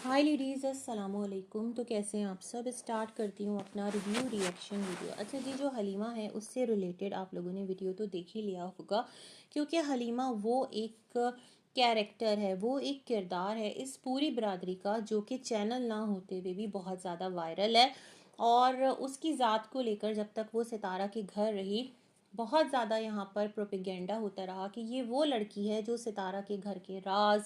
हाय ladies, अस्सलाम वालेकुम। तो कैसे हैं आप सब। स्टार्ट करती हूँ अपना रिव्यू रिएक्शन वीडियो। अच्छा जी, जो हलीमा है उससे रिलेटेड आप लोगों ने वीडियो तो देख ही लिया होगा, क्योंकि हलीमा वो एक कैरेक्टर है, वो एक किरदार है इस पूरी बरादरी का, जो कि चैनल ना होते हुए भी बहुत ज़्यादा वायरल है। और उसकी ज़ात को लेकर जब तक वो सितारा के घर रही, बहुत ज़्यादा यहाँ पर प्रोपेगेंडा होता रहा कि ये वो लड़की है जो सितारा के घर के राज,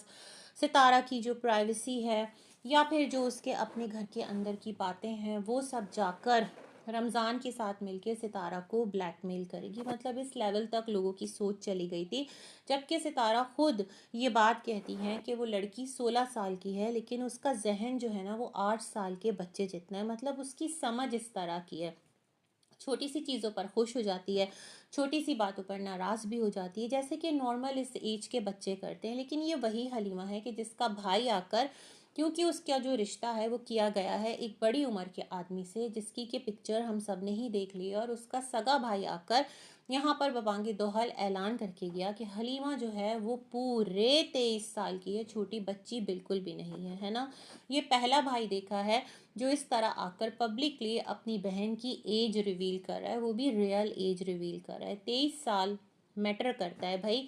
सितारा की जो प्राइवेसी है, या फिर जो उसके अपने घर के अंदर की बातें हैं, वो सब जाकर रमज़ान के साथ मिलकर सितारा को ब्लैकमेल करेगी। मतलब इस लेवल तक लोगों की सोच चली गई थी। जबकि सितारा खुद ये बात कहती हैं कि वो लड़की 16 साल की है, लेकिन उसका जहन जो है ना वो 8 साल के बच्चे जितना है। मतलब उसकी समझ इस तरह की है, छोटी सी चीज़ों पर खुश हो जाती है, छोटी सी बातों पर नाराज़ भी हो जाती है, जैसे कि नॉर्मल इस एज के बच्चे करते हैं। लेकिन ये वही हलीमा है कि जिसका भाई आकर, क्योंकि उसका जो रिश्ता है वो किया गया है एक बड़ी उम्र के आदमी से, जिसकी कि पिक्चर हम सब ने ही देख ली है, और उसका सगा भाई आकर यहाँ पर बबांगे दोहल ऐलान करके गया कि हलीमा जो है वो पूरे 23 साल की है, छोटी बच्ची बिल्कुल भी नहीं है, है ना। ये पहला भाई देखा है जो इस तरह आकर पब्लिकली अपनी बहन की एज रिवील कर रहा है, वो भी रियल एज रिवील कर रहा है। 23 साल मैटर करता है भाई।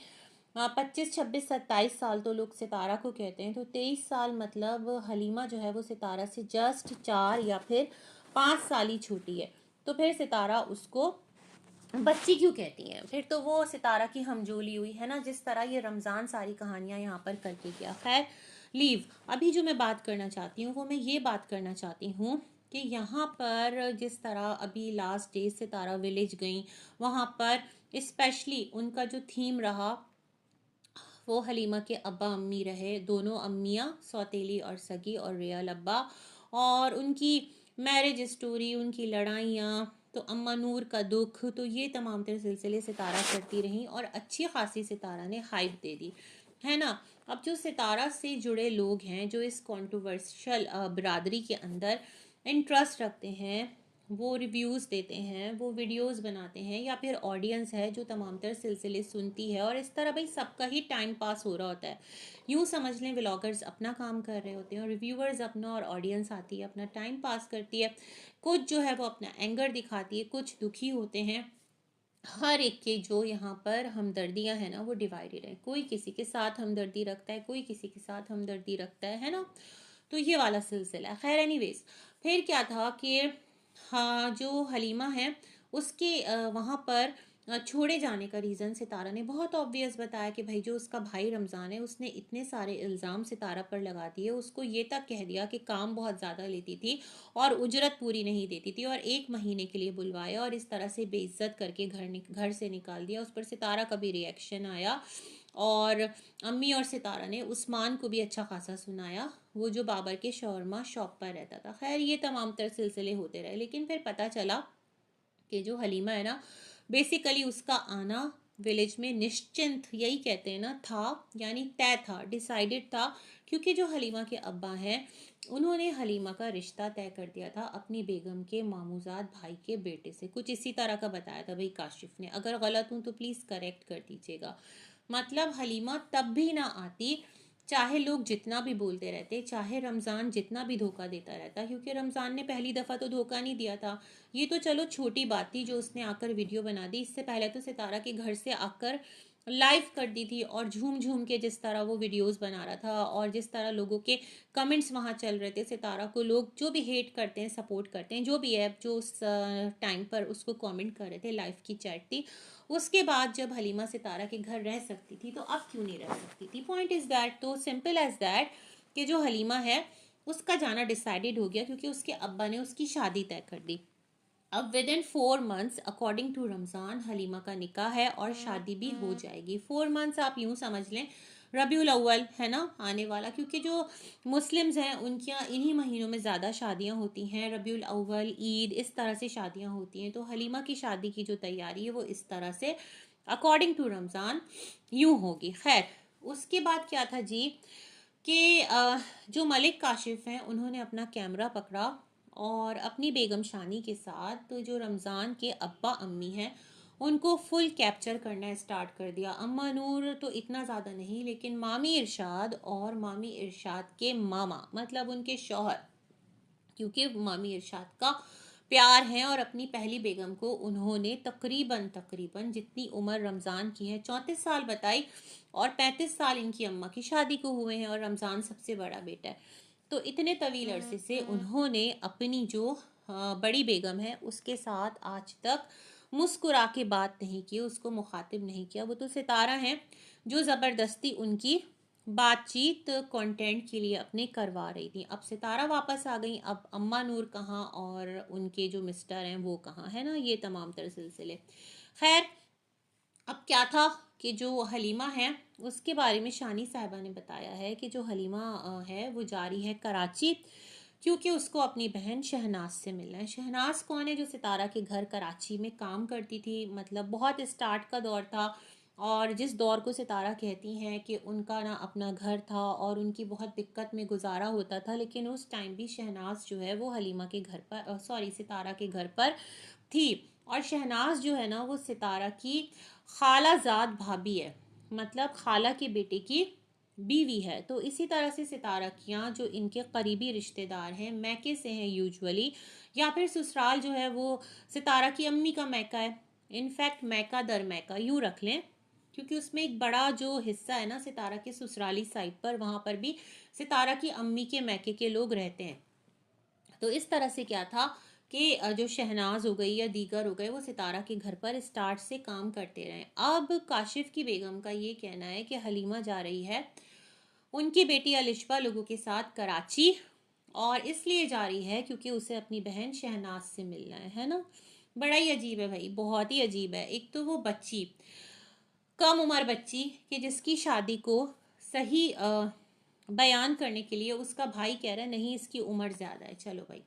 25, 26, 27 साल तो लोग सितारा को कहते हैं, तो 23 साल मतलब हलीमा जो है वो सितारा से जस्ट 4 या फिर 5 साल ही छोटी है। तो फिर सितारा उसको बच्ची क्यों कहती हैं? फिर तो वो सितारा की हमजोली हुई, है ना, जिस तरह ये रमज़ान सारी कहानियां यहाँ पर करके गया। खैर, लीव। अभी जो मैं बात करना चाहती हूँ वो मैं ये बात करना चाहती हूँ कि यहाँ पर जिस तरह अभी लास्ट डे सितारा विलेज गई, वहाँ पर स्पेशली उनका जो थीम रहा वो हलीमा के अब्बा अम्मी रहे, दोनों अम्मियाँ, सौतेली और सगी और रियल अब्बा, और उनकी मैरिज स्टोरी, उनकी लड़ाइयाँ, तो अम्मा नूर का दुख, तो ये तमाम तरह सिलसिले सितारा करती रहीं और अच्छी खासी सितारा ने हाइप दे दी, है ना। अब जो सितारा से जुड़े लोग हैं, जो इस कॉन्ट्रोवर्शियल बरादरी के अंदर इंटरेस्ट रखते हैं, वो रिव्यूज़ देते हैं, वो वीडियोस बनाते हैं, या फिर ऑडियंस है जो तमाम तर सिलसिले सुनती है, और इस तरह भाई सबका ही टाइम पास हो रहा होता है। यूँ समझ लें, व्लॉगर्स अपना काम कर रहे होते हैं और रिव्यूअर्स अपना, और ऑडियंस आती है अपना टाइम पास करती है। कुछ जो है वो अपना एंगर दिखाती है, कुछ दुखी होते हैं। हर एक के जो यहाँ पर हमदर्दियाँ हैं ना वो डिवाइडेड है, कोई किसी के साथ हमदर्दी रखता है, कोई किसी के साथ हमदर्दी रखता है ना। तो ये वाला सिलसिला है। खैर एनीवेज, फिर क्या था कि हाँ, जो हलीमा है उसके वहाँ पर छोड़े जाने का रीज़न सितारा ने बहुत ऑब्वियस बताया कि भाई जो उसका भाई रमज़ान है उसने इतने सारे इल्ज़ाम सितारा पर लगा दिए, उसको ये तक कह दिया कि काम बहुत ज़्यादा लेती थी और उजरत पूरी नहीं देती थी, और 1 महीने के लिए बुलवाया और इस तरह से बेइज्जत करके घर से निकाल दिया। उस पर सितारा का भी रिएक्शन आया, और अम्मी और सितारा ने उस्मान को भी अच्छा खासा सुनाया, वो जो बाबर के शौरमा शॉप पर रहता था। खैर ये तमाम तर सिलसिले होते रहे, लेकिन फिर पता चला कि जो हलीमा है ना, बेसिकली उसका आना विलेज में निश्चिंत, यही कहते हैं ना, था, यानी तय था, डिसाइडेड था, क्योंकि जो हलीमा के अब्बा हैं उन्होंने हलीमा का रिश्ता तय कर दिया था अपनी बेगम के मामूजाद भाई के बेटे से। कुछ इसी तरह का बताया था भाई काशिफ ने, अगर गलत हूँ तो प्लीज़ करेक्ट कर दीजिएगा। मतलब हलीमा तब भी ना आती, चाहे लोग जितना भी बोलते रहते, चाहे रमज़ान जितना भी धोखा देता रहता, क्योंकि रमज़ान ने पहली दफ़ा तो धोखा नहीं दिया था। ये तो चलो छोटी बात थी जो उसने आकर वीडियो बना दी, इससे पहले तो सितारा के घर से आकर लाइव कर दी थी, और झूम झूम के जिस तरह वो वीडियोस बना रहा था, और जिस तरह लोगों के कमेंट्स वहाँ चल रहे थे, सितारा को लोग जो भी हेट करते हैं, सपोर्ट करते हैं, जो भी है, जो उस टाइम पर उसको कमेंट कर रहे थे, लाइव की चैट थी। उसके बाद जब हलीमा सितारा के घर रह सकती थी तो अब क्यों नहीं रह सकती थी? पॉइंट इज़ दैट, तो सिंपल एज दैट, कि जो हलीमा है उसका जाना डिसाइडेड हो गया, क्योंकि उसके अब्बा ने उसकी शादी तय कर दी। अब within 4 months according to Ramzan Halima का निकाह है और शादी भी हो जाएगी। 4 मंथ्स आप यूँ समझ लें, रबीउल अव्वल है ना आने वाला, क्योंकि जो मुस्लिम्स हैं उनकी इन्हीं महीनों में ज़्यादा शादियां होती हैं, रबीउल अव्वल, ईद, इस तरह से शादियां होती हैं। तो हलीमा की शादी की जो तैयारी है वो इस तरह से अकॉर्डिंग टू रमज़ान यूँ होगी। खैर, उसके बाद क्या था जी कि जो मलिक काशिफ हैं उन्होंने अपना कैमरा पकड़ा और अपनी बेगम शानी के साथ, तो जो रमज़ान के अब्बा अम्मी हैं उनको फुल कैप्चर करना स्टार्ट कर दिया। अम्मा नूर तो इतना ज़्यादा नहीं, लेकिन मामी इरशाद और मामी इरशाद के मामा मतलब उनके शौहर, क्योंकि मामी इरशाद का प्यार है और अपनी पहली बेगम को उन्होंने तकरीबन तकरीबन जितनी उम्र रमज़ान की है 34 साल बताई, और 35 साल इनकी अम्मा की शादी को हुए हैं, और रमज़ान सबसे बड़ा बेटा है। तो इतने तवील अरसे से उन्होंने अपनी जो बड़ी बेगम है उसके साथ आज तक मुस्कुरा के बात नहीं की, उसको मुखातिब नहीं किया। वो तो सितारा हैं जो ज़बरदस्ती उनकी बातचीत कंटेंट के लिए अपने करवा रही थी। अब सितारा वापस आ गई, अब अम्मा नूर कहाँ और उनके जो मिस्टर हैं वो कहाँ, है ना, ये तमाम तर सिलसिले। खैर, अब क्या था कि जो हलीमा है उसके बारे में शानी साहिबा ने बताया है कि जो हलीमा है वो जा रही है कराची, क्योंकि उसको अपनी बहन शहनाज से मिलना है। शहनाज कौन है? जो सितारा के घर कराची में काम करती थी, मतलब बहुत स्टार्ट का दौर था, और जिस दौर को सितारा कहती हैं कि उनका ना अपना घर था और उनकी बहुत दिक्कत में गुजारा होता था, लेकिन उस टाइम भी शहनाज जो है वो हलीमा के घर पर सॉरी सितारा के घर पर थी। और शहनाज जो है ना वो सितारा की खालाजाद भाभी है, मतलब खाला के बेटे की बीवी है। तो इसी तरह से सितारा की यहाँ जो इनके करीबी रिश्तेदार हैं मैके से हैं यूजुअली, या फिर ससुराल जो है वो सितारा की अम्मी का मैका है। इनफैक्ट मैका दर मैका यूँ रख लें, क्योंकि उसमें एक बड़ा जो हिस्सा है ना सितारा के ससुराली साइड पर, वहाँ पर भी सितारा की अम्मी के मैके के लोग रहते हैं। तो इस तरह से क्या था कि जो शहनाज हो गई या दीगर हो गए वो सितारा के घर पर स्टार्ट से काम करते रहे। अब काशिफ की बेगम का ये कहना है कि हलीमा जा रही है उनकी बेटी अलिशबा लोगों के साथ कराची, और इसलिए जा रही है क्योंकि उसे अपनी बहन शहनाज से मिलना है ना। बड़ा ही अजीब है भाई, बहुत ही अजीब है। एक तो वो बच्ची, कम उम्र बच्ची कि जिसकी शादी को सही बयान करने के लिए उसका भाई कह रहा है नहीं इसकी उम्र ज़्यादा है, चलो भाई।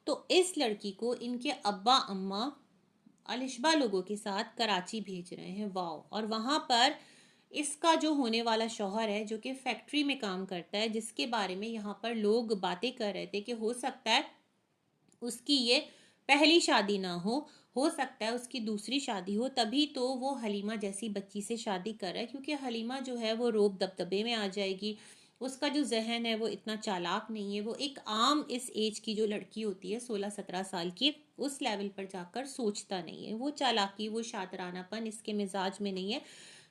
तो इस लड़की को इनके अब्बा अम्मा अलिशबा लोगों के साथ कराची भेज रहे हैं, वाओ। और वहाँ पर इसका जो होने वाला शौहर है जो कि फैक्ट्री में काम करता है, जिसके बारे में यहाँ पर लोग बातें कर रहे थे कि हो सकता है उसकी ये पहली शादी ना हो सकता है उसकी दूसरी शादी हो, तभी तो वो हलीमा जैसी बच्ची से शादी कर रहा है, क्योंकि हलीमा जो है वो रोब दबदबे में आ जाएगी। उसका जो जहन है वो इतना चालाक नहीं है, वो एक आम इस एज की जो लड़की होती है 16-17 साल की, उस लेवल पर जाकर सोचता नहीं है। वो चालाकी वो शातरानापन इसके मिजाज में नहीं है।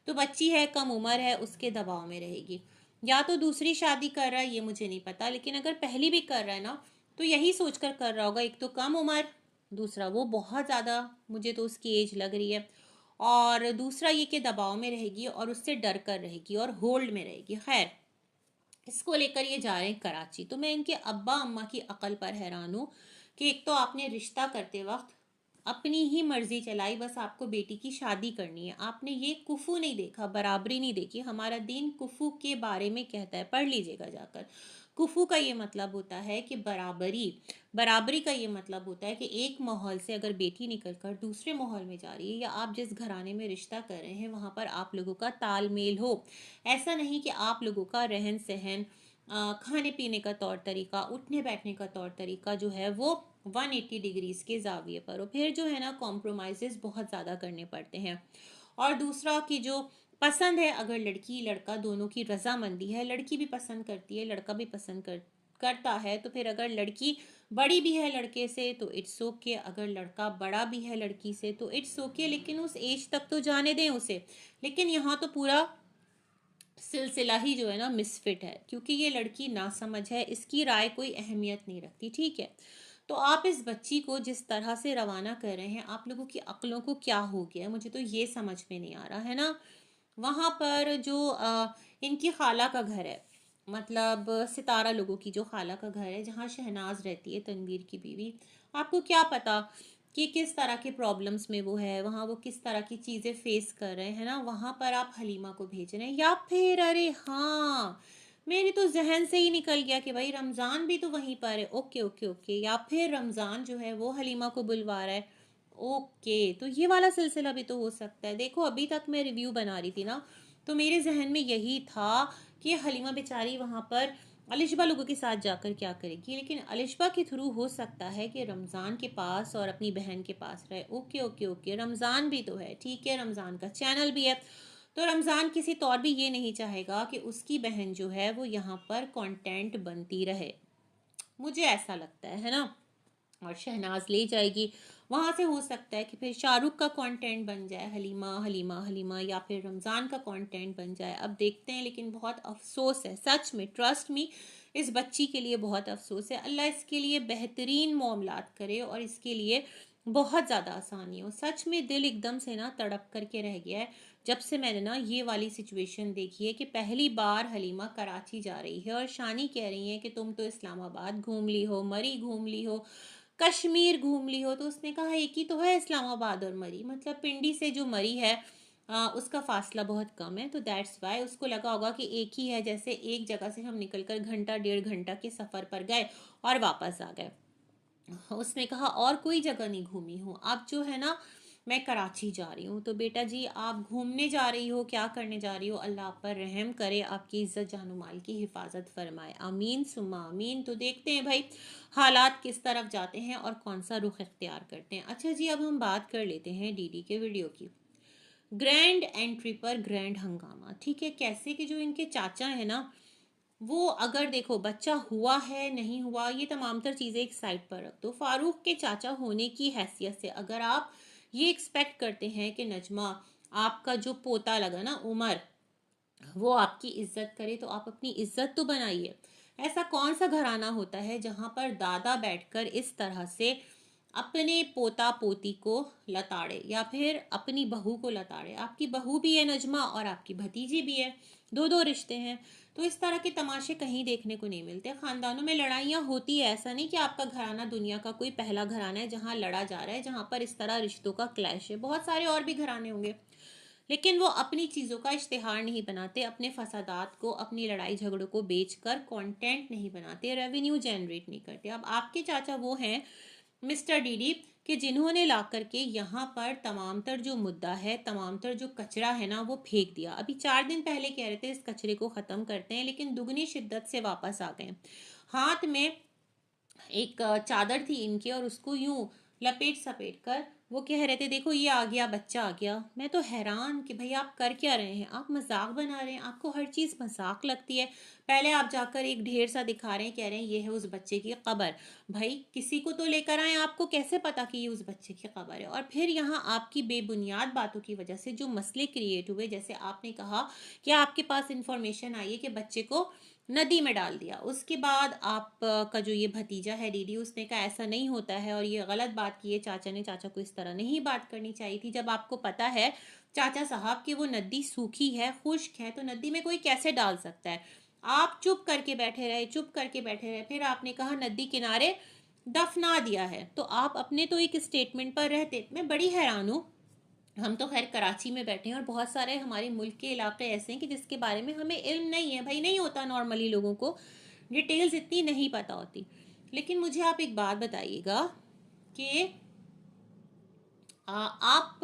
तो बच्ची है, कम उम्र है, उसके दबाव में रहेगी। या तो दूसरी शादी कर रहा है, ये मुझे नहीं पता, लेकिन अगर पहली भी कर रहा है ना तो यही सोचकर कर रहा होगा, एक तो कम उम्र, दूसरा वो बहुत ज़्यादा मुझे तो उसकी एज लग रही है, और दूसरा ये कि दबाव में रहेगी और उससे डर कर रहेगी और होल्ड में रहेगी। खैर, इसको लेकर ये जा रहे हैं कराची। तो मैं इनके अब्बा अम्मा की अकल पर हैरान हूँ कि एक तो आपने रिश्ता करते वक्त अपनी ही मर्जी चलाई, बस आपको बेटी की शादी करनी है, आपने ये कुफू नहीं देखा, बराबरी नहीं देखी। हमारा दीन कुफू के बारे में कहता है, पढ़ लीजिएगा जाकर। कुफू का ये मतलब होता है कि बराबरी, बराबरी का ये मतलब होता है कि एक माहौल से अगर बेटी निकल कर दूसरे माहौल में जा रही है, या आप जिस घराने में रिश्ता कर रहे हैं वहाँ पर आप लोगों का तालमेल हो। ऐसा नहीं कि आप लोगों का रहन सहन, खाने पीने का तौर तरीका, उठने बैठने का तौर तरीका जो है वो 180 डिग्रीज के जाविये पर हो। फिर जो है ना कॉम्प्रोमाइज़ बहुत ज़्यादा करने पड़ते हैं। और दूसरा कि जो पसंद है, अगर लड़की लड़का दोनों की रजामंदी है, लड़की भी पसंद करती है लड़का भी पसंद करता है, तो फिर अगर लड़की बड़ी भी है लड़के से तो इट्स ओके, अगर लड़का बड़ा भी है लड़की से तो इट्स ओके, लेकिन उस एज तक तो जाने दें उसे। लेकिन यहाँ तो पूरा सिलसिला ही जो है ना मिसफिट है, क्योंकि ये लड़की नासमझ है, इसकी राय कोई अहमियत नहीं रखती, ठीक है। तो आप इस बच्ची को जिस तरह से रवाना कर रहे हैं, आप लोगों की अक्लों को क्या हो गया है, मुझे तो ये समझ में नहीं आ रहा है ना। वहाँ पर जो इनकी खाला का घर है, मतलब सितारा लोगों की जो खाला का घर है जहाँ शहनाज रहती है तनवीर की बीवी, आपको क्या पता कि किस तरह के प्रॉब्लम्स में वो है, वहाँ वो किस तरह की चीज़ें फेस कर रहे हैं ना। वहाँ पर आप हलीमा को भेज रहे हैं, या फिर अरे हाँ, मेरी तो जहन से ही निकल गया कि भाई रमज़ान भी तो वहीं पर है। ओके ओके ओके, या फिर रमज़ान जो है वो हलीमा को बुलवा रहा है। ओके, तो ये वाला सिलसिला भी तो हो सकता है। देखो अभी तक मैं रिव्यू बना रही थी ना, तो मेरे जहन में यही था कि हलीमा बेचारी वहाँ पर अलिशबा लोगों के साथ जाकर क्या करेगी, लेकिन अलिशबा के थ्रू हो सकता है कि रमज़ान के पास और अपनी बहन के पास रहे। ओके ओके ओके, रमज़ान भी तो है, ठीक है, रमज़ान का चैनल भी है, तो रमज़ान किसी तौर भी ये नहीं चाहेगा कि उसकी बहन जो है वो यहाँ पर कंटेंट बनती रहे, मुझे ऐसा लगता है ना। और शहनाज ले जाएगी, वहाँ से हो सकता है कि फिर शाहरुख का कंटेंट बन जाए, हलीमा हलीमा हलीमा, या फिर रमज़ान का कंटेंट बन जाए, अब देखते हैं। लेकिन बहुत अफसोस है सच में, ट्रस्ट मी, इस बच्ची के लिए बहुत अफसोस है। अल्लाह इसके लिए बेहतरीन मामलात करे और इसके लिए बहुत ज़्यादा आसानी हो। सच में दिल एकदम से ना तड़प करके रह गया है जब से मैंने ना ये वाली सिचुएशन देखी है कि पहली बार हलीमा कराची जा रही है और शानी कह रही है कि तुम तो इस्लामाबाद घूम ली हो, मरी घूम ली हो, कश्मीर घूम ली हो। तो उसने कहा एक ही तो है इस्लामाबाद और मरी, मतलब पिंडी से जो मरी है उसका फासला बहुत कम है, तो दैट्स वाई उसको लगा होगा कि एक ही है, जैसे एक जगह से हम निकलकर घंटा 1.5 घंटा के सफ़र पर गए और वापस आ गए। उसने कहा और कोई जगह नहीं घूमी हूँ, अब जो है ना मैं कराची जा रही हूँ। तो बेटा जी आप घूमने जा रही हो, क्या करने जा रही हो, अल्लाह आप पर रहम करे, आपकी इज्जत जानो माल की हिफाजत फरमाए, आमीन सुम्मा आमीन। तो देखते हैं भाई हालात किस तरफ जाते हैं और कौन सा रुख इख्तियार करते हैं। अच्छा जी, अब हम बात कर लेते हैं डीडी के वीडियो की। ग्रैंड एंट्री पर ग्रैंड हंगामा, ठीक है, कैसे कि जो इनके चाचा है ना, वो अगर देखो बच्चा हुआ है नहीं हुआ ये तमाम तर चीज़ें एक साइड पर रख दो, फारूक के चाचा होने की हैसियत से अगर आप ये एक्सपेक्ट करते हैं कि नजमा आपका जो पोता लगा ना उमर वो आपकी इज्जत करे, तो आप अपनी इज्जत तो बनाइए। ऐसा कौन सा घराना होता है जहाँ पर दादा बैठकर इस तरह से अपने पोता पोती को लताड़े या फिर अपनी बहू को लताड़े। आपकी बहू भी है नजमा और आपकी भतीजी भी है, दो दो रिश्ते हैं। तो इस तरह के तमाशे कहीं देखने को नहीं मिलते। खानदानों में लड़ाइयाँ होती है, ऐसा नहीं कि आपका घराना दुनिया का कोई पहला घराना है जहाँ लड़ा जा रहा है, जहाँ पर इस तरह रिश्तों का क्लैश है। बहुत सारे और भी घराने होंगे, लेकिन वो अपनी चीज़ों का इश्तिहार नहीं बनाते, अपने फसादात को, अपनी लड़ाई झगड़ों को बेचकर कंटेंट नहीं बनाते, रेवेन्यू जनरेट नहीं करते। अब आपके चाचा वो हैं मिस्टर डीडी कि जिन्होंने ला करके यहाँ पर तमाम तर जो मुद्दा है, तमाम तर जो कचरा है ना वो फेंक दिया। अभी 4 दिन पहले कह रहे थे इस कचरे को ख़त्म करते हैं, लेकिन दुगनी शिद्दत से वापस आ गए। हाथ में एक चादर थी इनकी और उसको यूं लपेट सपेट कर वो कह रहे थे देखो ये आ गया, बच्चा आ गया। मैं तो हैरान कि भाई आप कर क्या रहे हैं, आप मजाक बना रहे हैं, आपको हर चीज़ मजाक लगती है। पहले आप जाकर एक ढेर सा दिखा रहे हैं, कह रहे हैं ये है उस बच्चे की कब्र। भाई किसी को तो लेकर आए, आपको कैसे पता कि ये उस बच्चे की कब्र है। और फिर यहाँ आपकी बेबुनियाद बातों की वजह से जो मसले क्रिएट हुए, जैसे आपने कहा कि आपके पास इंफॉर्मेशन आई है कि बच्चे को नदी में डाल दिया, उसके बाद आप का जो ये भतीजा है डीडी उसने कहा ऐसा नहीं होता है और ये गलत बात की है चाचा ने, चाचा को इस तरह नहीं बात करनी चाहिए थी। जब आपको पता है चाचा साहब कि वो नदी सूखी है, खुश्क है, तो नदी में कोई कैसे डाल सकता है। आप चुप करके बैठे रहे, चुप करके बैठे रहे, फिर आपने कहा नदी किनारे दफना दिया है। तो आप अपने तो एक स्टेटमेंट पर रहते। मैं बड़ी हैरान हूँ, हम तो खैर कराची में बैठे हैं और बहुत सारे हमारे मुल्क के इलाके ऐसे हैं कि जिसके बारे में हमें इल्म नहीं है। भाई नहीं होता, नॉर्मली लोगों को डिटेल्स इतनी नहीं पता होती। लेकिन मुझे आप एक बात बताइएगा कि आप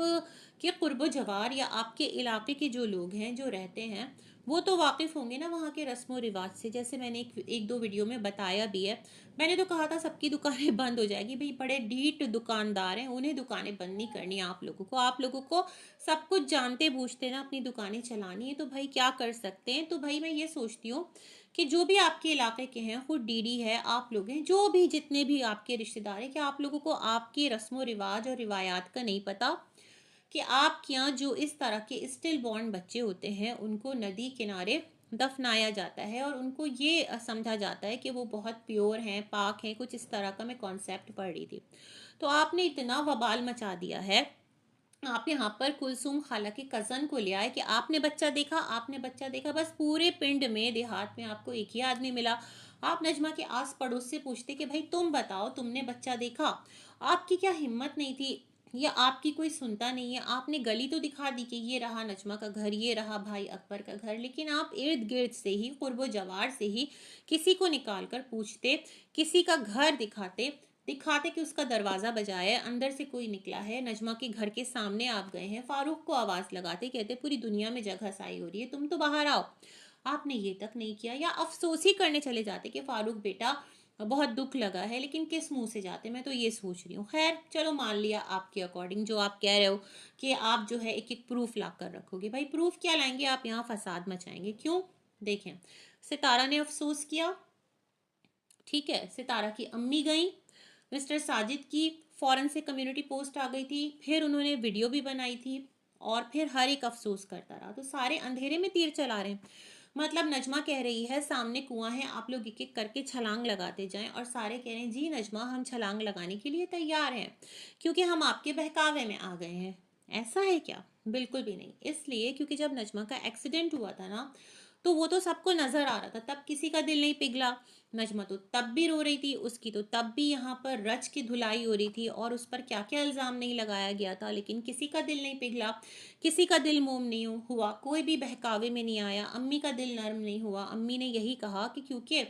के कुर्बो जवार या आपके इलाके के जो लोग हैं जो रहते हैं वो तो वाकिफ़ होंगे ना वहाँ के रस्म व रिवाज से। जैसे मैंने एक दो वीडियो में बताया भी है, मैंने तो कहा था सबकी दुकानें बंद हो जाएगी। भाई बड़े ढीठ दुकानदार हैं, उन्हें दुकानें बंद नहीं करनी। आप लोगों को सब कुछ जानते बूझते ना अपनी दुकानें चलानी है, तो भाई क्या कर सकते हैं। तो भाई मैं ये सोचती हूँ कि जो भी आपके इलाके के हैं, खुद डीडी है, आप लोग हैं, जो भी जितने भी आपके रिश्तेदार हैं, क्या आप लोगों को आपके रस्म व रिवाज और रिवायात का नहीं पता कि आपके यहाँ जो इस तरह के स्टिल बॉर्न बच्चे होते हैं उनको नदी किनारे दफनाया जाता है और उनको ये समझा जाता है कि वो बहुत प्योर हैं, पाक हैं, कुछ इस तरह का मैं कॉन्सेप्ट पढ़ रही थी। तो आपने इतना वबाल मचा दिया है। आप यहाँ पर कुलसूम खाला के कज़न को ले आए कि आपने बच्चा देखा, आपने बच्चा देखा, बस पूरे पिंड में देहात में आपको एक ही आदमी मिला। आप नजमा के आस पड़ोस से पूछते कि भाई तुम बताओ तुमने बच्चा देखा। आपकी क्या हिम्मत नहीं थी या आपकी कोई सुनता नहीं है। आपने गली तो दिखा दी कि ये रहा नजमा का घर, ये रहा भाई अकबर का घर, लेकिन आप इर्द गिर्द से ही कुर्बो जवार से ही किसी को निकाल कर पूछते, किसी का घर दिखाते, दिखाते कि उसका दरवाज़ा बजाया अंदर से कोई निकला है, नजमा के घर के सामने आप गए हैं, फारूक को आवाज़ लगाते, कहते पूरी दुनिया में जगह साई हो रही है, तुम तो बाहर आओ। आपने ये तक नहीं किया, या अफसोस ही करने चले जाते कि फारूक बेटा बहुत दुख लगा है, लेकिन किस मुंह से जाते, मैं तो ये सोच रही हूँ। खैर चलो, मान लिया आपके अकॉर्डिंग जो आप कह रहे हो कि आप जो है एक एक प्रूफ ला कर रखोगे। भाई प्रूफ क्या लाएंगे आप, यहाँ फसाद मचाएंगे क्यों? देखें, सितारा ने अफसोस किया, ठीक है, सितारा की अम्मी गई, मिस्टर साजिद की फौरन से कम्युनिटी पोस्ट आ गई थी, फिर उन्होंने वीडियो भी बनाई थी, और फिर हर एक अफसोस करता रहा। तो सारे अंधेरे में तीर चला रहे हैं। मतलब नजमा कह रही है सामने कुआं है, आप लोग एक एक करके छलांग लगाते जाएं, और सारे कह रहे हैं जी नजमा हम छलांग लगाने के लिए तैयार हैं, क्योंकि हम आपके बहकावे में आ गए हैं। ऐसा है क्या? बिल्कुल भी नहीं। इसलिए क्योंकि जब नजमा का एक्सीडेंट हुआ था ना, तो वो तो सबको नजर आ रहा था, तब किसी का दिल नहीं पिघला। नजमा तो तब भी रो रही थी, उसकी तो तब भी यहाँ पर रच की धुलाई हो रही थी, और उस पर क्या क्या इल्ज़ाम नहीं लगाया गया था, लेकिन किसी का दिल नहीं पिघला, किसी का दिल मोम नहीं हुआ, कोई भी बहकावे में नहीं आया। अम्मी का दिल नर्म नहीं हुआ। अम्मी ने यही कहा कि क्योंकि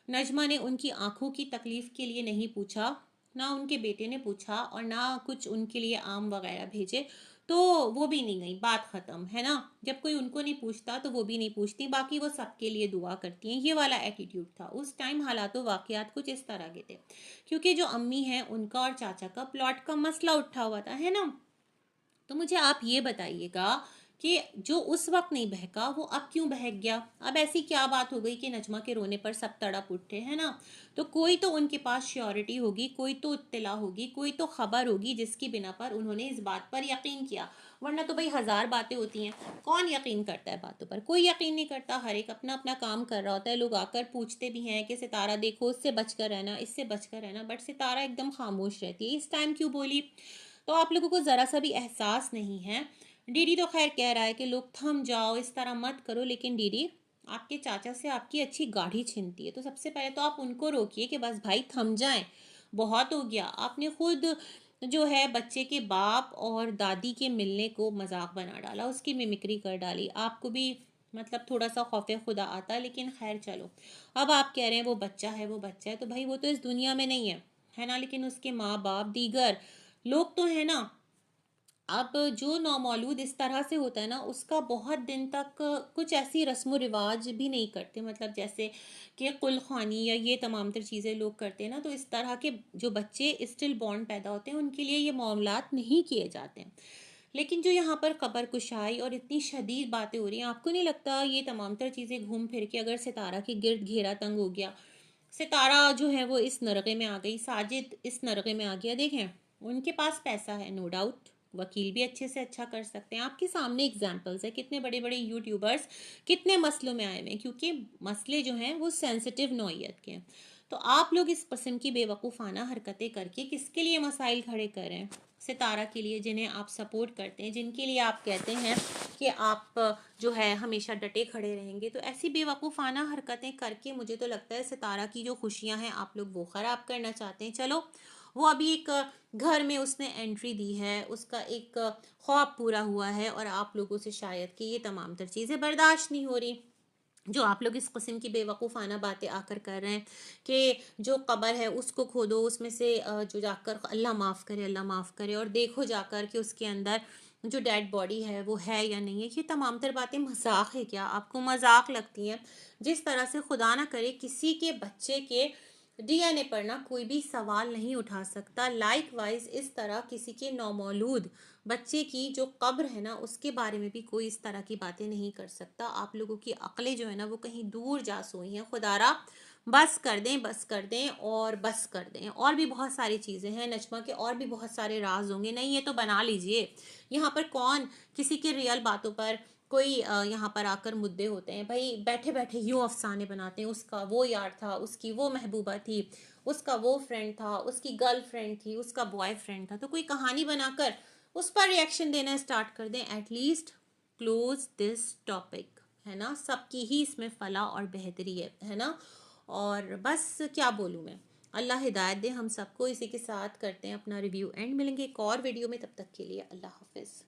नजमा ने उनकी आंखों की तकलीफ के लिए नहीं पूछा, ना उनके बेटे ने पूछा, और ना कुछ उनके लिए आम वगैरह भेजे, तो वो भी नहीं गई, बात खत्म है ना। जब कोई उनको नहीं पूछता तो वो भी नहीं पूछती, बाकी वो सबके लिए दुआ करती हैं। ये वाला एटीट्यूड था उस टाइम। हालात वाकयात कुछ इस तरह के थे, क्योंकि जो अम्मी है उनका और चाचा का प्लॉट का मसला उठा हुआ था, है ना। तो मुझे आप ये बताइएगा कि जो उस वक्त नहीं बहका वो अब क्यों बहक गया? अब ऐसी क्या बात हो गई कि नजमा के रोने पर सब तड़प उठे, है ना। तो कोई तो उनके पास श्योरिटी होगी, कोई तो इत्तला होगी, कोई तो खबर होगी जिसकी बिना पर उन्होंने इस बात पर यकीन किया। वरना तो भाई हजार बातें होती हैं, कौन यकीन करता है बातों पर? कोई यकीन नहीं करता। हर एक अपना अपना काम कर रहा होता है। लोग आकर पूछते भी हैं कि सितारा देखो, इससे बचकर रहना, इससे बचकर रहना, बट सितारा एकदम खामोश रहती है। इस टाइम क्यों बोली? तो आप लोगों को ज़रा सा भी एहसास नहीं है। डीडी तो खैर कह रहा है कि लोग थम जाओ, इस तरह मत करो, लेकिन डीडी आपके चाचा से आपकी अच्छी गाढ़ी छिनती है। तो सबसे पहले तो आप उनको रोकिए कि बस भाई थम जाएं, बहुत हो गया। आपने खुद जो है बच्चे के बाप और दादी के मिलने को मजाक बना डाला, उसकी मिमिक्री कर डाली। आपको भी मतलब थोड़ा सा खौफे खुदा आता, लेकिन खैर चलो। अब आप कह रहे हैं वो बच्चा है, वो बच्चा है, तो भाई वो तो इस दुनिया में नहीं है ना, लेकिन उसके माँ बाप दीगर लोग तो है ना। अब जो नौमौलूद इस तरह से होता है ना, उसका बहुत दिन तक कुछ ऐसी रस्म रिवाज भी नहीं करते, मतलब जैसे कि कुलखानी या ये तमाम तर चीज़ें लोग करते हैं ना, तो इस तरह के जो बच्चे स्टिल बॉर्न पैदा होते हैं उनके लिए ये मामलात नहीं किए जाते हैं। लेकिन जो यहाँ पर कबर कुशाई और इतनी शदीद बातें हो रही हैं, आपको नहीं लगता ये तमाम तर चीज़ें घूम फिर के अगर सितारा के गिर्द घेरा तंग हो गया, सितारा जो है वो इस नरगे में आ गई, साजिद इस नरगे में आ गया। देखें, उनके पास पैसा है, नो डाउट, वकील भी अच्छे से अच्छा कर सकते हैं। आपके सामने एग्जाम्पल्स है, कितने बड़े बड़े यूट्यूबर्स कितने मसलों में आए हुए हैं, क्योंकि मसले जो हैं वो सेंसिटिव नौइयत के हैं। तो आप लोग इस किस्म की बेवकूफ़ाना हरकतें करके किसके लिए मसाइल खड़े कर रहे हैं? सितारा के लिए, जिन्हें आप सपोर्ट करते हैं, जिनके लिए आप कहते हैं कि आप जो है हमेशा डटे खड़े रहेंगे। तो ऐसी बेवकूफ़ाना हरकतें करके मुझे तो लगता है सितारा की जो खुशियां हैं आप लोग वो ख़राब करना चाहते हैं। चलो, वो अभी एक घर में उसने एंट्री दी है, उसका एक ख्वाब पूरा हुआ है, और आप लोगों से शायद कि ये तमाम तर चीज़ें बर्दाश्त नहीं हो रही जो आप लोग इस किस्म की बेवकूफ़ाना बातें आकर कर रहे हैं कि जो कब्र है उसको खोदो, उसमें से जो जाकर अल्लाह माफ़ करे, अल्लाह माफ़ करे, और देखो जाकर कि उसके अंदर जो डेड बॉडी है वो है या नहीं है। ये तमाम तर बातें मजाक है क्या? आपको मजाक लगती हैं? जिस तरह से खुदा ना करे किसी के बच्चे के डीएनए पर ना कोई भी सवाल नहीं उठा सकता, लाइक वाइज इस तरह किसी के नौमौलूद बच्चे की जो कब्र है ना उसके बारे में भी कोई इस तरह की बातें नहीं कर सकता। आप लोगों की अक्लें जो है ना वो कहीं दूर जा सोई हैं। खुदारा बस कर दें, बस कर दें, और बस कर दें। और भी बहुत सारी चीज़ें हैं नजमा के, और भी बहुत सारे राज होंगे। नहीं, ये तो बना लीजिए। यहाँ पर कौन किसी की रियल बातों पर कोई यहाँ पर आकर मुद्दे होते हैं? भाई बैठे बैठे यूँ अफसाने बनाते हैं, उसका वो यार था, उसकी वो महबूबा थी, उसका वो फ्रेंड था, उसकी गर्ल फ्रेंड थी, उसका बॉयफ्रेंड था। तो कोई कहानी बनाकर उस पर रिएक्शन देना स्टार्ट कर दें। एटलीस्ट क्लोज दिस टॉपिक, है ना। सबकी ही इसमें फलाह और बेहतरी है ना। और बस क्या बोलूँ मैं, अल्लाह हिदायत दे हम सबको। इसी के साथ करते हैं अपना रिव्यू एंड, मिलेंगे एक और वीडियो में, तब तक के लिए अल्लाह हाफिज़।